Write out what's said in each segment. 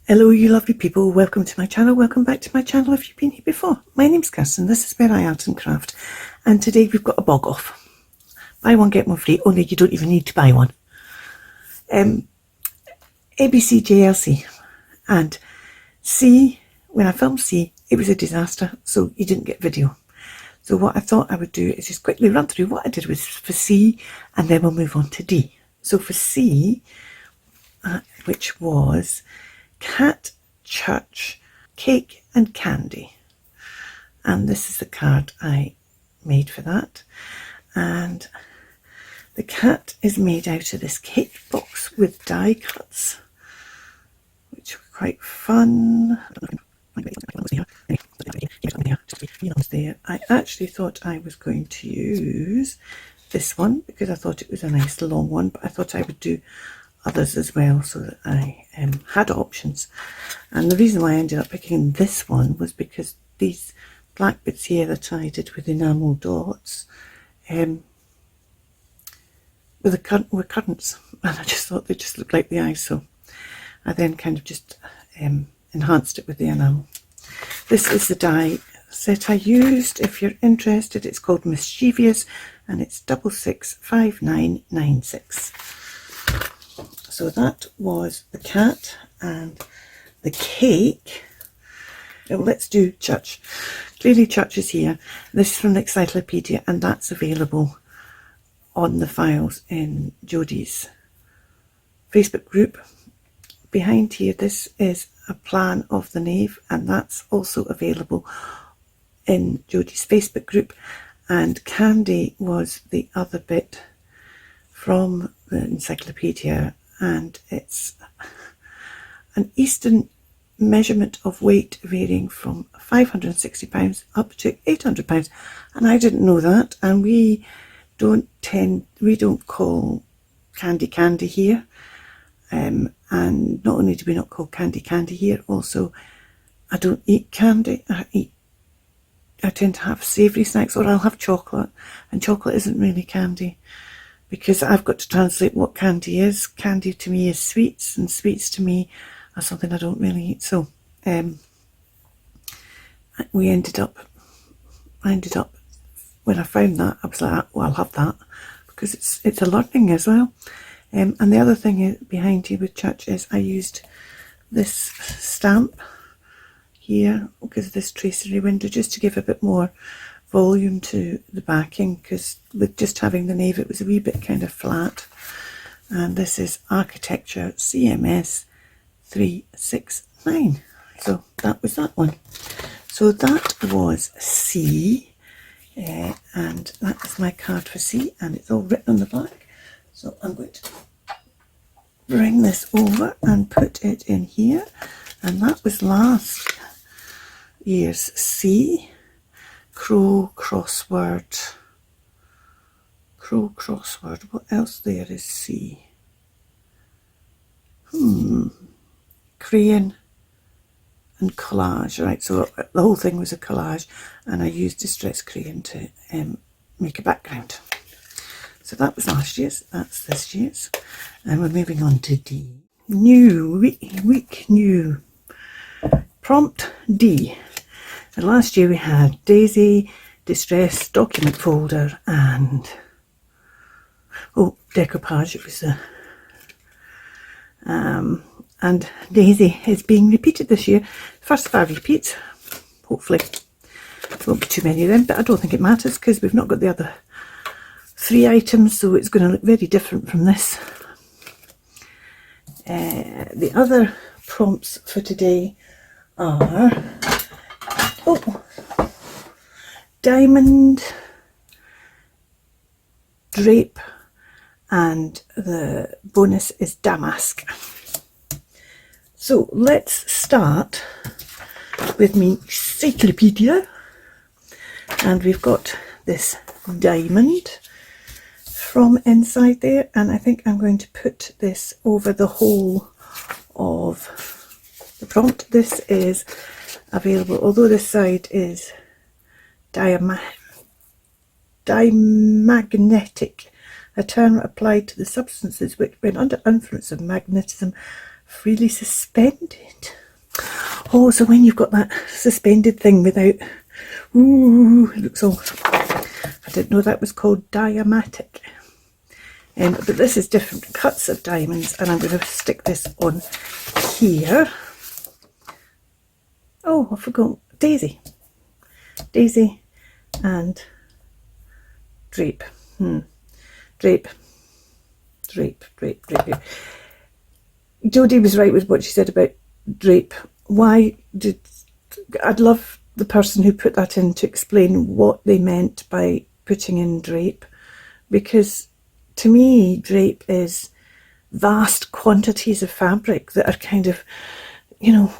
Hello you lovely people, welcome to my channel, welcome back to my channel if you've been here before. My name's Kirsten, this is where I art and craft, and today we've got a bog off. Buy one get one free, only you don't even need to buy one. ABC JLC, and C, when I filmed C, it was a disaster, so you didn't get video. So what I thought I would do is just quickly run through what I did with for C, and then we'll move on to D. So for C, which was cat, church, cake and candy, and this is the card I made for that. And the cat is made out of this cake box with die cuts, which were quite fun. I actually thought I was going to use this one because I thought it was a nice long one, but I thought I would do others as well, so that I had options. And the reason why I ended up picking this one was because these black bits here that I did with enamel dots were currants, and I just thought they just looked like the eyes, so I then kind of just enhanced it with the enamel. This is the die set I used. If you're interested, it's called Mischievous, and it's 665996. So that was the cat and the cake. Now let's do church. Clearly church is here. This is from the encyclopedia, and that's available on the files in Jodie's Facebook group. Behind here, this is a plan of the nave, and that's also available in Jodie's Facebook group. And candy was the other bit from the encyclopedia, and it's an Eastern measurement of weight varying from £560 up to £800, and I didn't know that. And we don't call candy here, and not only do we not call candy here, also I don't eat candy. I tend to have savoury snacks, or I'll have chocolate, and chocolate isn't really candy, because I've got to translate what candy is. Candy to me is sweets, and sweets to me are something I don't really eat. So I ended up when I found that, I was like, well, I'll have that, because it's a learning as well. And the other thing behind here with church is I used this stamp here because of this tracery window, just to give a bit more volume to the backing, because with just having the nave it was a wee bit kind of flat. And this is Architecture CMS 369. So that was that one. So that was C, and that is my card for C, and it's all written on the back. So I'm going to bring this over and put it in here, and that was last year's C. Crow crossword. What else there is C? Crayon and collage. Right, so the whole thing was a collage, and I used distress crayon to make a background. So that was last year's, that's this year's, and we're moving on to D. New week, new prompt D. And last year we had Daisy, distress, document folder, and decoupage. It was and Daisy is being repeated this year. First 5 repeats. Hopefully there won't be too many of them, but I don't think it matters because we've not got the other 3 items, so it's going to look very different from this. The other prompts for today are diamond, drape, and the bonus is damask. So let's start with my encyclopedia, and we've got this diamond from inside there, and I think I'm going to put this over the whole of the prompt. This is available, although this side is diamagnetic, a term applied to the substances which, when under influence of magnetism, freely suspended. Oh, so when you've got that suspended thing without, ooh, it looks all, I didn't know that was called diamatic. But this is different cuts of diamonds, and I'm going to stick this on here. Oh, I forgot Daisy. Daisy and drape. Drape. Jodie was right with what she said about drape. I'd love the person who put that in to explain what they meant by putting in drape, because to me drape is vast quantities of fabric that are kind of, you know,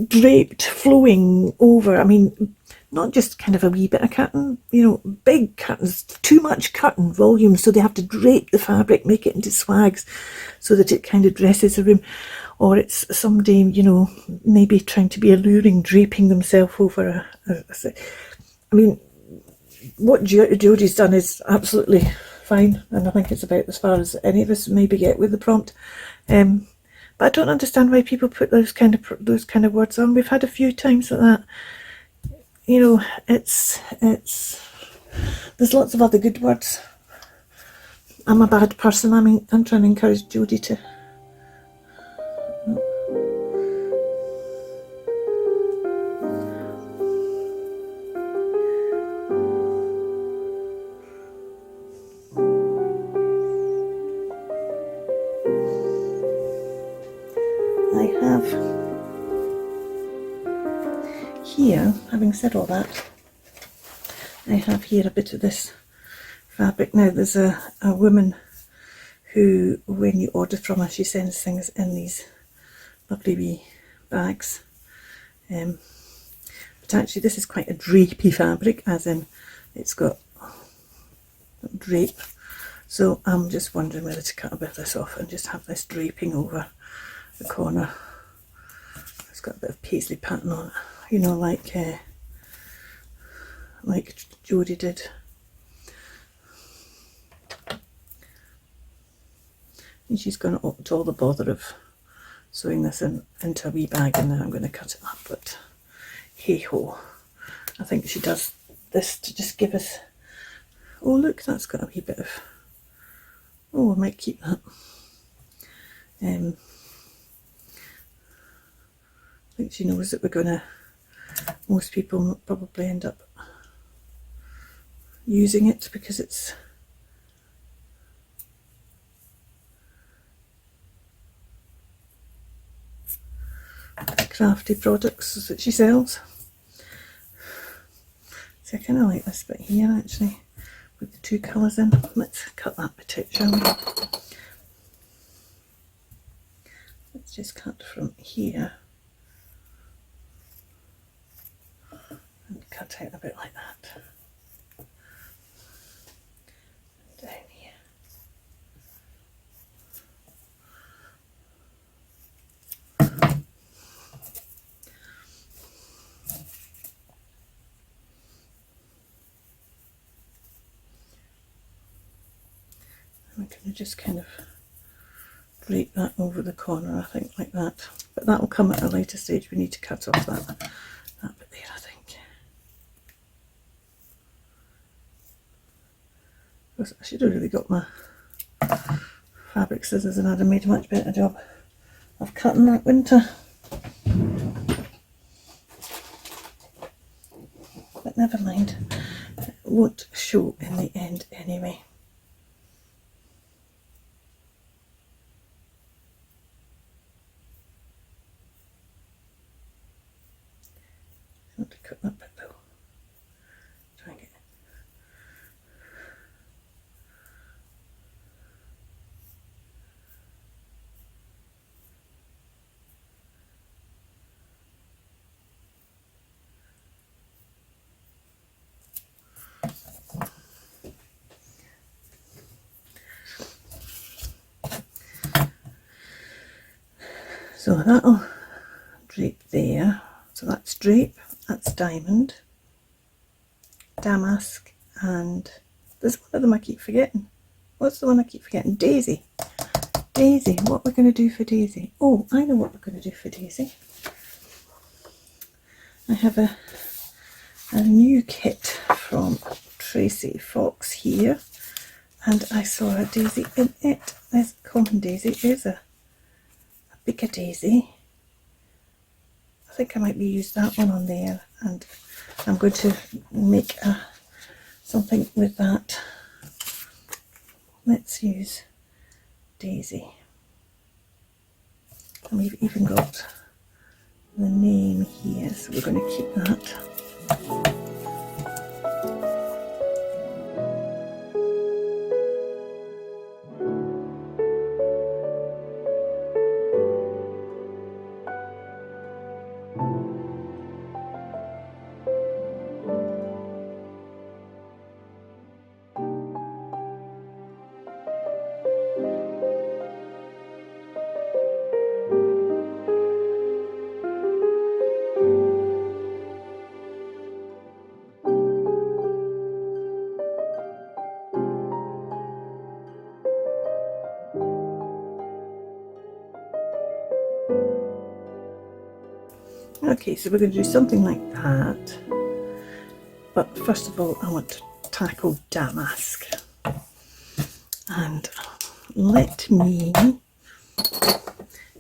draped, flowing over. I mean, not just kind of a wee bit of curtain, you know, big curtains, too much curtain volume, so they have to drape the fabric, make it into swags so that it kind of dresses a room. Or it's somebody, you know, maybe trying to be alluring, draping themselves over I mean, what Jodie's done is absolutely fine, and I think it's about as far as any of us maybe get with the prompt. But I don't understand why people put those kind of words on. We've had a few times like that. You know, it's there's lots of other good words. I'm a bad person. I'm trying to encourage Jodie to. I have here, having said all that, I have here a bit of this fabric. Now there's a woman who, when you order from her, she sends things in these lovely wee bags. But actually this is quite a drapey fabric, as in it's got drape. So I'm just wondering whether to cut a bit of this off and just have this draping over the corner. It's got a bit of paisley pattern on it, you know, like Jodie did. And she's gone to all the bother of sewing this into a wee bag, and then I'm going to cut it up. But hey ho, I think she does this to just give us. Oh look, that's got a wee bit of. Oh, I might keep that. I think she knows that we're gonna. Most people probably end up using it because it's. Crafty products that she sells. So I kind of like this bit here actually, with the two colours in. Let's cut that bit out, shall we? Let's just cut from here and cut out a bit like that. And down here. We're going to just kind of drape that over the corner, I think, like that. But that will come at a later stage. We need to cut off that bit there, I think. I should have really got my fabric scissors and I'd have made a much better job of cutting that winter. But never mind. It won't show in the end anyway. I want to cut that bit though. Try and get it. So that'll drape there. So that's drape. That's diamond, damask, and there's one of them I keep forgetting. What's the one I keep forgetting? Daisy. Daisy, what we're going to do for Daisy. Oh, I know what we're going to do for Daisy. I have a new kit from Tracy Fox here, and I saw a daisy in it. This common daisy is a bigger daisy. I think I might be use that one on there, and I'm going to make something with that. Let's use Daisy. And we've even got the name here, so we're going to keep that. Okay, so we're going to do something like that, but first of all I want to tackle damask, and let me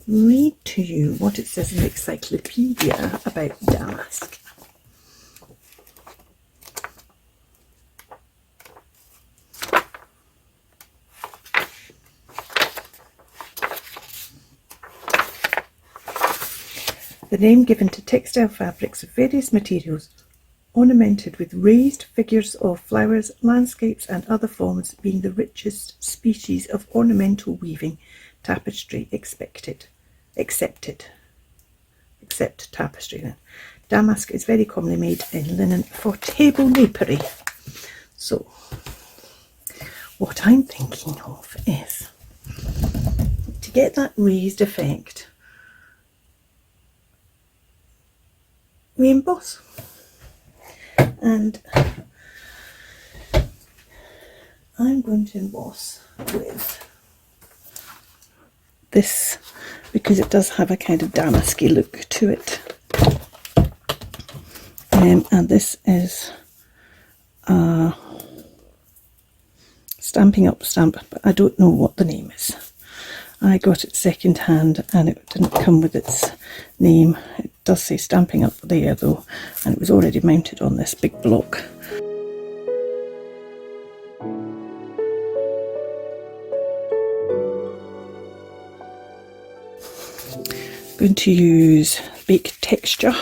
read to you what it says in the encyclopedia about damask. The name given to textile fabrics of various materials ornamented with raised figures of flowers, landscapes and other forms, being the richest species of ornamental weaving tapestry except tapestry then. Damask is very commonly made in linen for table napery. So what I'm thinking of is to get that raised effect, we emboss, and I'm going to emboss with this because it does have a kind of damasky look to it, and this is a Stamping Up stamp, but I don't know what the name is. I got it second hand and it didn't come with its name. It does say Stamping Up there though, and it was already mounted on this big block. Going to use Baked Texture.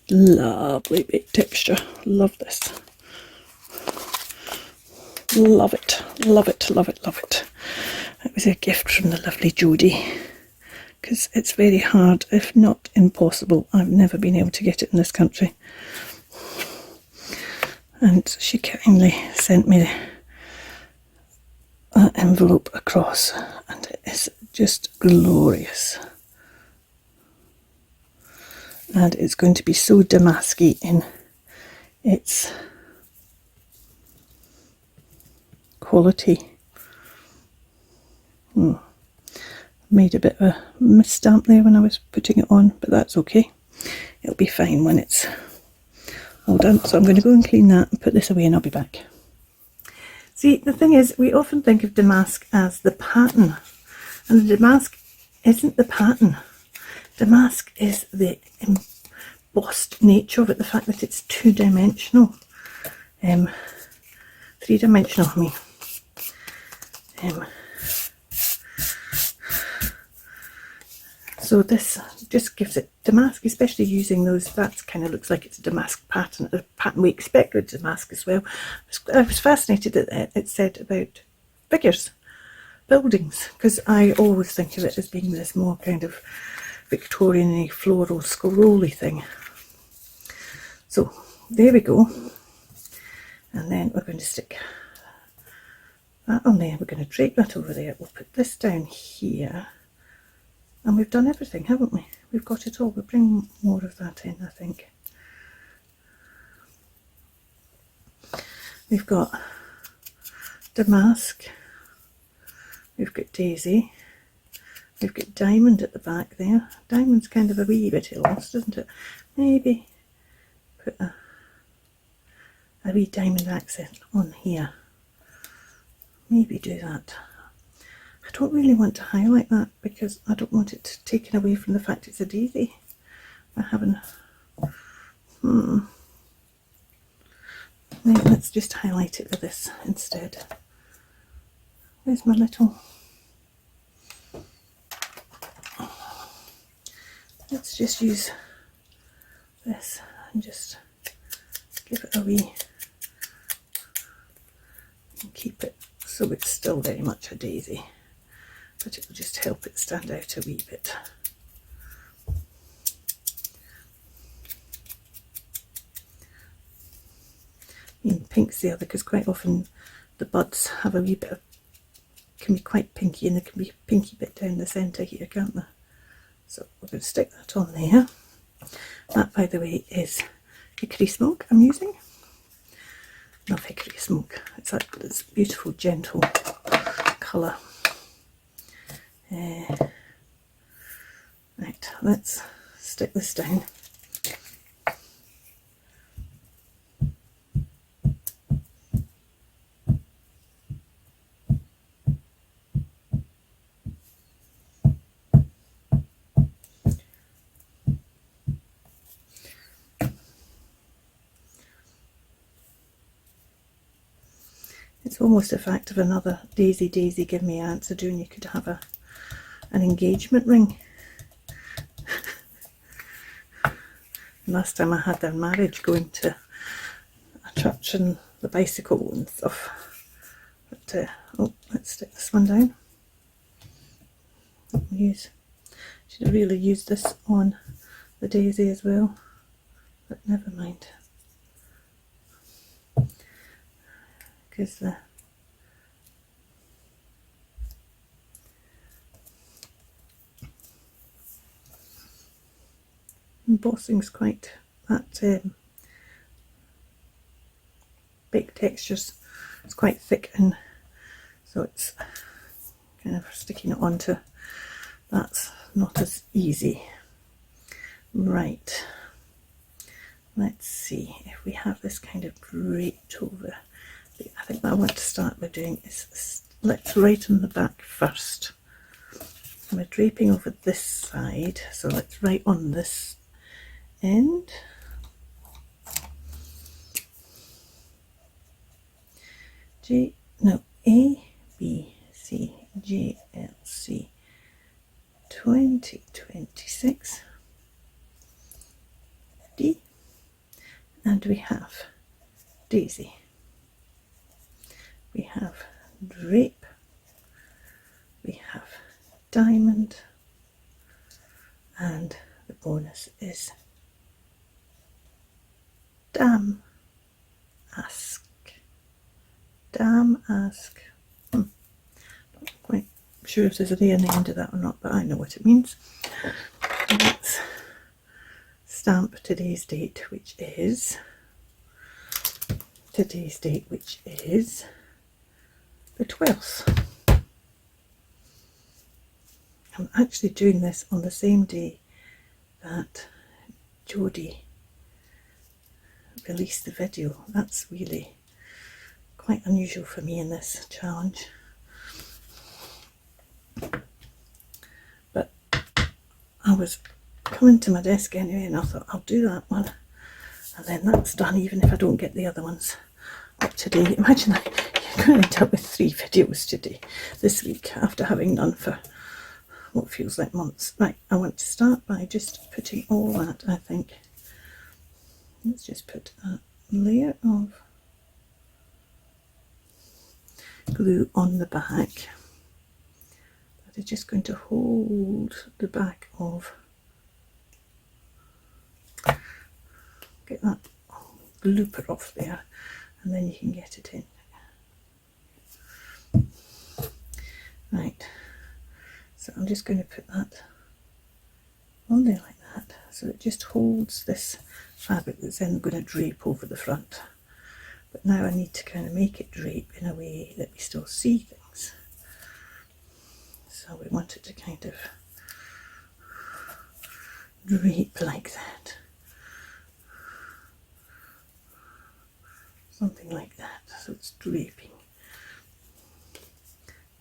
Lovely baked texture. Love this. Love it, love it, love it, love it. It was a gift from the lovely Jodie, because it's very hard, if not impossible. I've never been able to get it in this country. And she kindly sent me an envelope across, and it is just glorious. And it's going to be so damasky in its quality. Made a bit of a misstamp there when I was putting it on, but that's okay. It'll be fine when it's all done. So I'm going to go and clean that and put this away, and I'll be back. See, the thing is, we often think of damask as the pattern, and the damask isn't the pattern. Damask is the embossed nature of it, the fact that it's two-dimensional, three-dimensional, I mean. So this just gives it damask, especially using those. That kind of looks like it's a damask pattern, a pattern we expect with damask as well. I was fascinated that it said about figures, buildings, because I always think of it as being this more kind of Victorian-y, floral, scrolly thing. So there we go. And then we're going to stick that on there. We're going to drape that over there. We'll put this down here. And we've done everything, haven't we? We've got it all. We'll bring more of that in, I think. We've got damask we've got daisy, we've got diamond at the back there. Diamond's kind of a wee bit lost, isn't it? Maybe put a wee diamond accent on here. Maybe do that. I don't really want to highlight that because I don't want it taken away from the fact it's a daisy. I haven't. Right, let's just highlight it with this instead. Where's my little... Let's just use this and just give it a wee... and keep it so it's still very much a daisy, but it will just help it stand out a wee bit. Pink's the other, because quite often the buds have a wee bit of, can be quite pinky, and there can be a pinky bit down the centre here, can't there? So we're going to stick that on there. That, by the way, is hickory smoke I'm using. Love hickory smoke. It's like this beautiful, gentle colour. Right, let's stick this down. It's almost a fact of another daisy, daisy, give me answer doing. You could have an engagement ring. Last time I had their marriage, going to a church and the bicycle and stuff. But oh, let's stick this one down. Should have really used this on the daisy as well, but never mind. Because the embossing's quite that big textures. It's quite thick, and so it's kind of sticking it onto. That's not as easy. Right. Let's see if we have this kind of draped over. I think what I want to start by doing is let's write on the back first. We're draping over this side, so let's write on this end. A, B, C, J, L, C, 2026, D, and we have daisy. We have drape, we have diamond, and the bonus is dam ask. Dam ask. Not quite sure if there's a D on the end of that or not, but I know what it means. Let's stamp today's date, which is the 12th. I'm actually doing this on the same day that Jodie released the video. That's really quite unusual for me in this challenge. But I was coming to my desk anyway, and I thought I'll do that one, and then that's done, even if I don't get the other ones up today. Imagine you're going to end up with 3 videos today, this week, after having none for what feels like months. Right, I want to start by just putting all that, I think. Let's just put a layer of glue on the back. That is just going to hold the back of, get that looper off there, and then you can get it in. Right, so I'm just going to put that on there like that, so it just holds this fabric that's then going to drape over the front. But now I need to kind of make it drape in a way that we still see things. So we want it to kind of drape like that. Something like that, so it's draping. I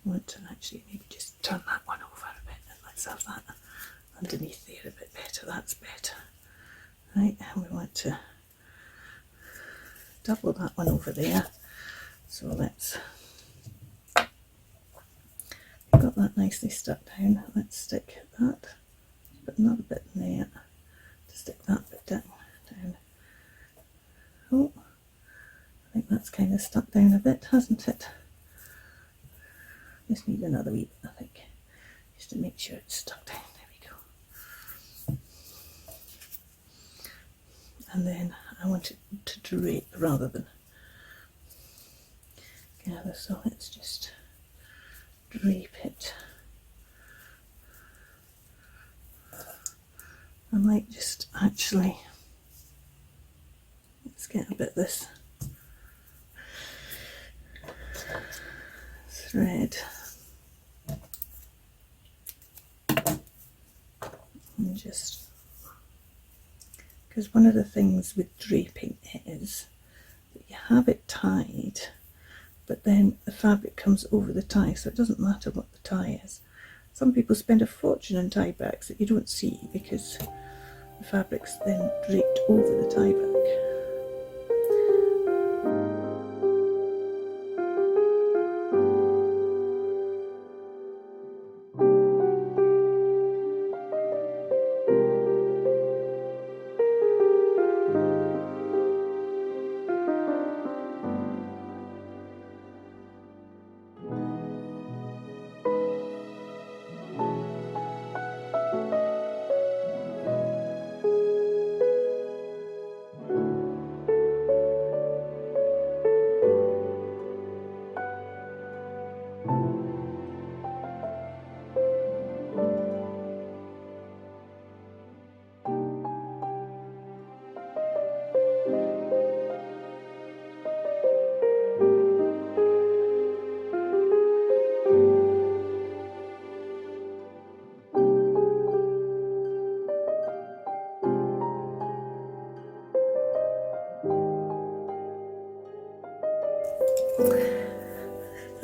want to actually maybe just turn that one over a bit, and let's have that underneath there a bit better. That's better. Right, and we want to double that one over there. So let's, we've got that nicely stuck down. Let's stick that, put another bit in there to stick that bit down. Oh, I think that's kind of stuck down a bit, hasn't it? Just need another wee bit, I think, just to make sure it's stuck down. There we go. And then I want it to drape rather than gather, so let's just drape it. I might just actually, let's get a bit of this thread and just, because one of the things with draping is that you have it tied, but then the fabric comes over the tie, so it doesn't matter what the tie is. Some people spend a fortune on tie backs that you don't see because the fabric's then draped over the tie back.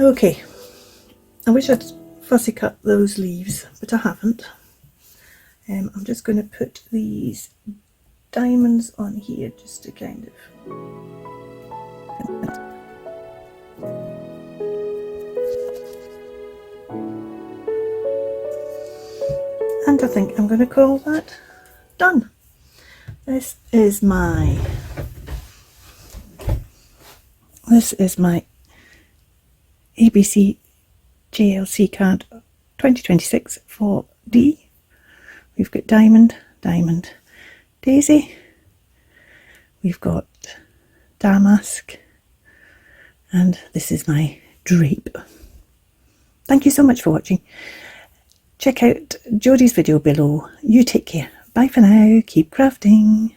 Okay, I wish I'd fussy cut those leaves, but I haven't. I'm just going to put these diamonds on here just to kind of, and I think I'm going to call that done. This is my ABC JLC card 2026 for D. We've got diamond, diamond, daisy. We've got damask, and this is my drape. Thank you so much for watching. Check out Jodie's video below. You take care. Bye for now. Keep crafting.